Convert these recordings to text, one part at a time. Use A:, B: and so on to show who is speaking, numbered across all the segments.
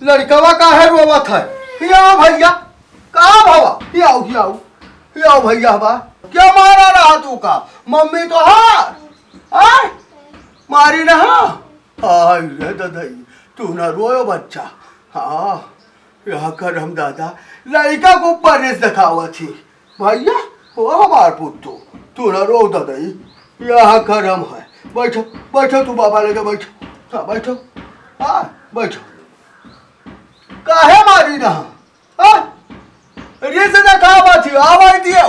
A: लड़कवा काहे रोवत है? या भैया कहा भावा? याओ याओ याओ भैया बा क्या मारा रहा तू का? मम्मी तो हार मारी ना। आई रे ददाई तू ना रोयो बच्चा। हाँ यहाँ कर हम दादा लड़का को परस दिखावा थी भैया हो हमार पुत्तो तू ना रो ददाई यहाँ कर हम है। बैठो बैठो तू बाबा लेके बैठो। हाँ बैठो हाँ बैठो। काहे मारी ना? रे से दिखावा थी आवाज दियो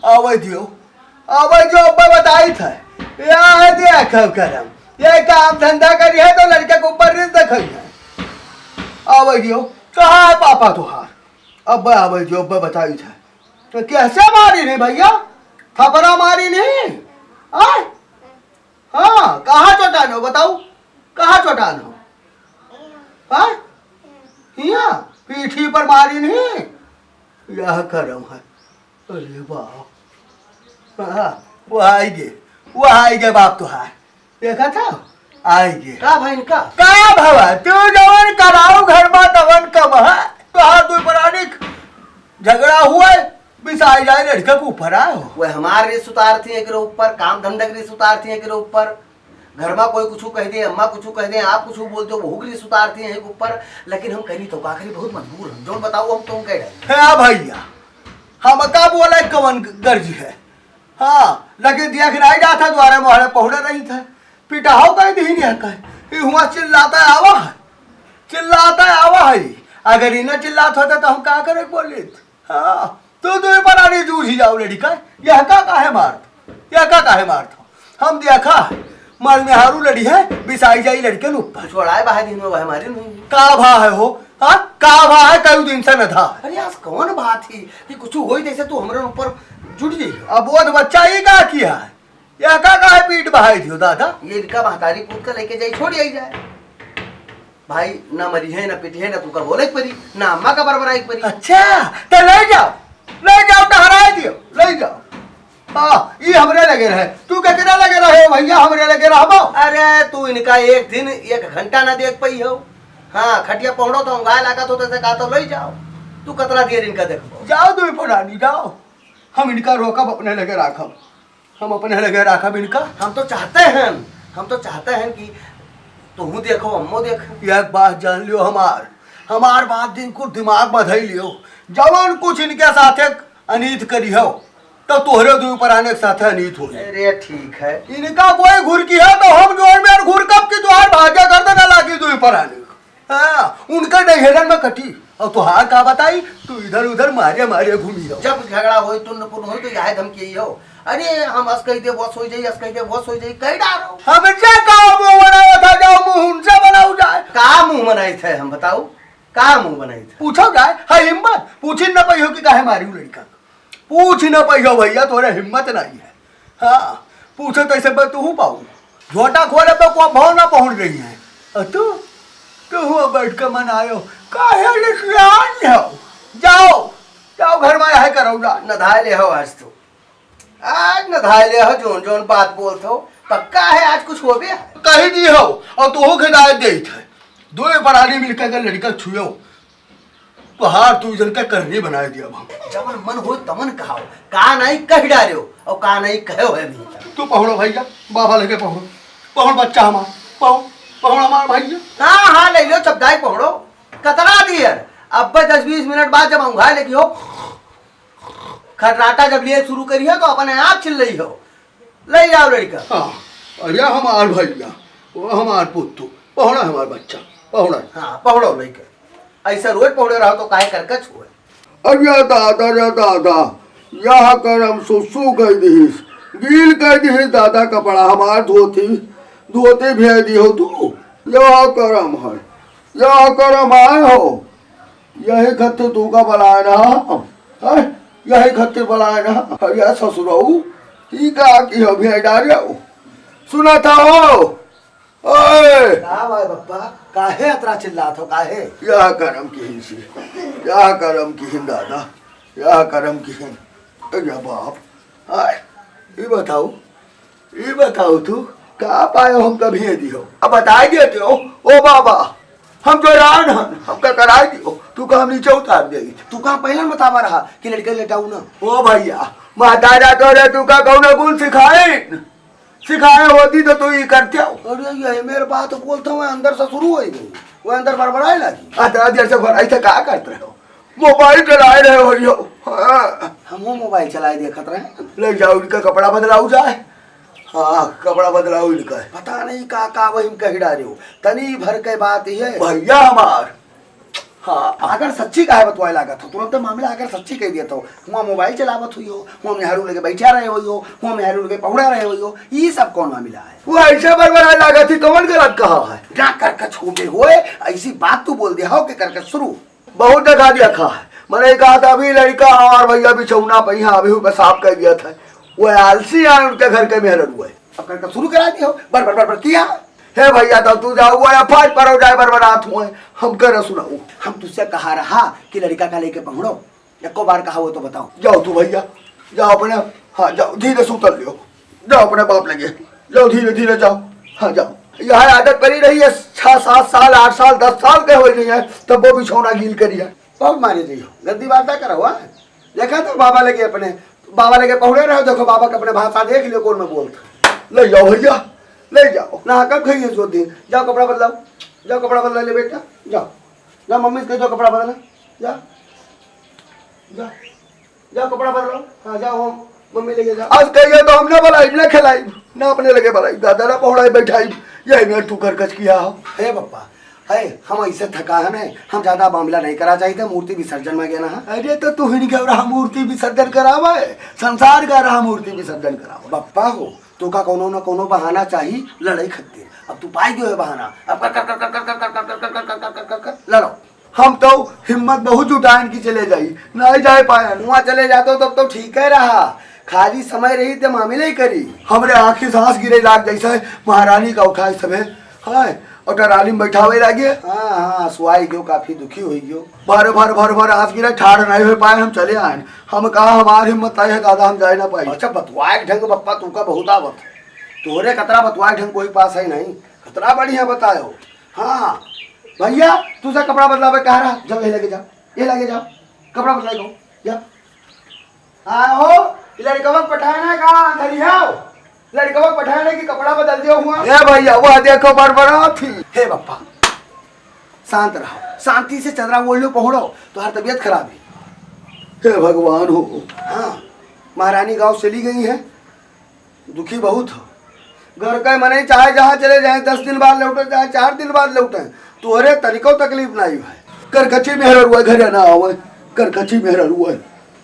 A: आवाज दियो आवाज जो अब्बा बताई था या देख करम ये काम धंधा करी है तो लड़के को ऊपर रिस देखई है। आवाज दियो कहा है पापा तुहार? अब्बा आवाज दियो अब्बा बताई था तो कैसे मारी नहीं भैया? थपरा मारी नहीं? हाँ कहाँ चोटानो बताओ कहाँ चोटानो? हाँ हिया पीठी पर मारी नहीं? यह करम है। अरे वाह वो आएगे बाप तुहार देखा था आएगे
B: का भाई का
A: भवा तू जवन कराओ घर में तवन कम है तुहार दो प्राणिक झगड़ा हुआ बिसाई जाए लड़के के ऊपर आओ
B: वो हमारे रिस उतार थी एक ऊपर काम धंधा के रिस उतार थी एक ऊपर घर में कोई कुछ कह दे अम्मा कुछ कह दे आप कुछ बोलते हो वो रिस उतारती है एक ऊपर लेकिन हम करी तो आखिरी बहुत मजबूर हम जो बताओ हम तुम कह रहे
A: है भैया हम का बोला कवन गर्ज है। हाँ लेकिन दिया कि नहीं जाता द्वारा मोहरे पहुंचा नहीं था पिटाहो कह दी नहीं कहे हुआ चिल्लाता आवा है अगर इन्हें चिल्लाता होता तो हम क्या करे बोले। हाँ तो पर आने जूझ ही जाओ लड़ी का यह का मारत हम देखा है मर में हारू लड़ी है बिसाई जाई लड़के ऊपर
B: छोड़ाए बाहर दिन में वह हमारी नहीं
A: का भा है हो। हाँ का भा है कई दिन से न था।
B: अरे आज कौन बात थी कि कुछ हो जैसे तू हमारे ऊपर जुड़ जाइए।
A: अब वो बच्चा ही का किया है यह का है पीठ बहाई थी दादा
B: ये इनका महतारी कूद कर लेके जाई छोड़ आई जाए भाई ना मरी है ना पिटी है ना तू का बोले परी ना अम्मा का बरबराई परी।
A: अच्छा तो ले जाओ टहराए दियो ले जाओ। हाँ ये हमरे लगे रहे तू क्या लगे रहे भैया हमरे लगे रहो।
B: अरे तू इनका एक दिन एक घंटा ना देख पाई हो। हाँ खटिया पहुंचो तो हम गाय लगा तो कहा तो ले जाओ तू कतरा देर इनका देखो
A: जाओ तू पुरानी जाओ हम इनका रोकब अपने लगे राखब हम अपने लगे राखब इनका।
B: हम तो चाहते हैं कि तू देखो अम्मो देख।
A: एक बात जान लियो हमार बात दिन को दिमाग बधाई लियो जवान कुछ इनके साथे अनीत करी हो तो तोहरे दो पर आने के साथ अनीत हो।
B: अरे ठीक है
A: इनका कोई घुर की है तो हम जोर में घुर कब की तुहार भाग्य कर देना लागी दो पर आने। हाँ उनका डहेरन में कटी और तुहार का बताई तू इधर उधर मारे घूमी हो।
B: जब झगड़ा हो तुन हो तो यह धमकी हो। अरे हम अस कह दे बस हो जाई कह डालो
A: हमसे का मुंह बनाया था जाओ मुंह उनसे बनाओ जाए
B: का मुंह बनाई थे हम बताओ का मुंह बनाई थे
A: पूछो जाए है हिम्मत पूछी न पाई हो कि काहे मारी लड़का पूछ न पाई हो भैया तोरे हिम्मत नहीं है। हाँ पूछो तो ऐसे तू पाऊ झोटा खोले तो को भाव ना पहुंच गई है तू बैठ के मन आयो काहे हो जाओ घर में है करो
B: नधाए ले हो आज नधाए ले हो जोन बात बोलते हो पक्का है आज कुछ हो गया
A: कही दी हो और तू हिदायत दे थे दो परानी मिलकर लड़का छुओ तो हार तू इधर का करनी बनाए दिया हम
B: जवन मन हो तमन कहो का नहीं कह डालो और का नहीं कहो है भी
A: तू पहुड़ो भैया बाबा लगे पहुड़ बच्चा हमार पहुड़ हमार भैया।
B: हाँ ले लो चपदाई पहुड़ो कतरा दियर अब 10-20 मिनट बाद जब अंघा लगी हो खटराटा जब लिए शुरू करी है तो अपने आप चिल रही हो ले जाओ लड़का।
A: हाँ अरे हमार भैया वो हमार पुत्तू पहुड़ा हमार बच्चा पहुड़ा।
B: हाँ पहुड़ो लड़का ऐसा रोज पहुड़े रहो तो काहे करके छुए।
A: अरे दादा यह करम सुसु कह दीस गील कह दीस दादा कपड़ा हमार धोती भेज दी हो तू यह करम आए हो यही खत्ते तू का बलाए ना यही खत्ते बलाए ना अरे ससुरऊ ही का की हो भी डारे सुना था हो ओए
B: का भाई बप्पा काहे अतरा चिल्लात हो काहे
A: यह करम की हिंसी यह करम की हिंद दादा यह करम की हिंद अरे बाप हाय ये बताओ तू का पाए हम कभी दी हो अब बता देते हो ओ बाबा हम तो रान हन हमका करा दियो तू का हम नीचे उतार देगी।
B: तू कहाँ पहले बतावा रहा कि लड़के लेटाऊ ना।
A: ओ भैया माता तो रे तू का कौन गुण सिखाए होती तो तू ही करते हो।
B: अरे ये मेरे बात बोलता हूँ अंदर से शुरू हो गई, वो अंदर बड़बड़ाए लगी।
A: इतना देर से भराई से क्या करते रहे हो? मोबाइल चलाए रहे हो यो। हाँ।
B: हम मोबाइल चलाए देखत रहे।
A: ले जाओ इनका कपड़ा बदलाऊ जाए। हाँ कपड़ा बदलाऊ इनका
B: पता नहीं का वही कही डाले हो, तनी भर के बात ही है
A: भैया हमार। हाँ
B: अगर सच्ची काहे बतवाए लागत हो तुरंत मामला अगर सच्ची कह दिया तो वहाँ मोबाइल चलावत हुई हो, वहाँ मेहरू लेके बैठा रहे हो, वहाँ मेहरू लेके पहुड़ा रहे हो, ये सब कौन मामला है?
A: वो ऐसे बरबराए लागत थी कौन गलत कहा है?
B: ना करके छोटे हुए ऐसी बात तू बोल दिया हो कि करके शुरू
A: बहुत दिखा दिया खा है। मैंने कहा था अभी लड़का और भैया बिछौना पहिया अभी साफ कर दिया था। वो आलसी है उनके घर के मेहर हुए।
B: अब करके शुरू करा दिया हो बर किया।
A: हे भैया तो तू जाओ वो फाट पर हो जाए बरबरात हुए हम कर सुनाऊ।
B: हम तुझसे कहा रहा कि लड़का का लेके पहुंचो, एको बार कहा वो तो बताओ।
A: जाओ तू भैया जाओ अपने, हाँ जाओ धीरे से उतर लियो, जाओ अपने बाप लगे जाओ धीरे धीरे जाओ। हाँ जाओ यहाँ आदत पड़ी रही है 6 7 साल 8 साल 10 साल के हो नहीं है तब वो बिछौना गील करिए।
B: बहुत मारी रही हो गंदी बात ना करो। देखा तो बाबा लगे अपने बाबा लगे पहुड़े रहो, देखो बाबा का अपने भाषा देख लियो कौन में बोलता।
A: ले जाओ भैया ले जाओ
B: ना कब खाइए सो दिन। जाओ कपड़ा बदलाओ, जाओ कपड़ा बदला ले बेटा, जाओ जाओ मम्मी से जाओ कपड़ा बदला, जाओ जाओ जाओ कपड़ा बदलाओ। हाँ जाओ मम्मी लेके जाओ।
A: आज कहिए तो हमने बनाई ना खिलाई ना अपने लगे बनाई दादा ना पहुँचाई बैठाई यही में तू कर किया हो।
B: हे पप्पा है हम ऐसे थका है, हम ज्यादा मामला नहीं करा चाहिए, मूर्ति विसर्जन में गया ना।
A: अरे तो तू ही नहीं कह रहा मूर्ति विसर्जन करावा है, संसार का रहा मूर्ति विसर्जन करावा।
B: पप्पा हो तो का कोनो ना कोनो बहाना चाहिए लड़ाई खत्ते। अब तू पाई गयो है बहाना, अब कर कर कर कर कर कर कर कर कर कर कर कर लड़ो।
A: हम तो हिम्मत बहुत जुटान की चले जाई नहीं जाए पाया।
B: वहाँ चले जाते तब तो ठीक है रहा, खाली समय रही तो मामले ही करी।
A: हमरे आँखी सांस गिरे लाग जैसा है महारानी का उठाए सबे हाँ और टराली में बैठावे लगे।
B: हाँ हाँ सुहाई गयो काफी दुखी हुई गयो।
A: भर भर भर भर आँख गिरे ठाड़ नहीं हो पाए हम चले आए। हम कहा हमारी हिम्मत है दादा हम जाए ना पाए।
B: अच्छा बतवाए ढंग पप्पा तू का बहुत आवत तोहरे कतरा बतवाए ढंग कोई पास है नहीं, कतरा बढ़िया बतायो। हाँ भैया तुझे कपड़ा बदलावे कह रहा, जाओ ये लगे जाओ ये लगे जाओ कपड़ा बदलाई गो जा। हाँ हो लड़कवा पठाना कहाँ धरियाओ, लड़कवा पठाने की कपड़ा बदल दियो हुआ।
A: ए भैया वो देखो बरबरा थी।
B: हे बप्पा शांत रहो, शांति से चदरा बोल लो पहुड़ो तो हर तबीयत खराब है।
A: हे भगवान हो।
B: हाँ महारानी गांव चली गई है, दुखी बहुत हो। घर का मने चाहे जहाँ चले जाए 10 दिन बाद लौटे चाहे 4 दिन बाद लौटे तोहरे तरीको तकलीफ नहीं है।
A: करकची मेहर हुआ घर ना आवे करकची मेहर हुआ।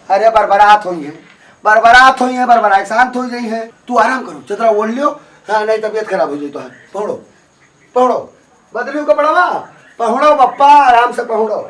B: अरे बरबरात हुई है बरबरात हुई है बरबरात शांत हो गई है। तू आराम करो चदरा ओढ़ लियो। हाँ नहीं तबीयत खराब हो जाए तो पहुड़ो पहुड़ो बदलियो कपड़ा पहुड़ो पप्पा आराम से पहुड़ो।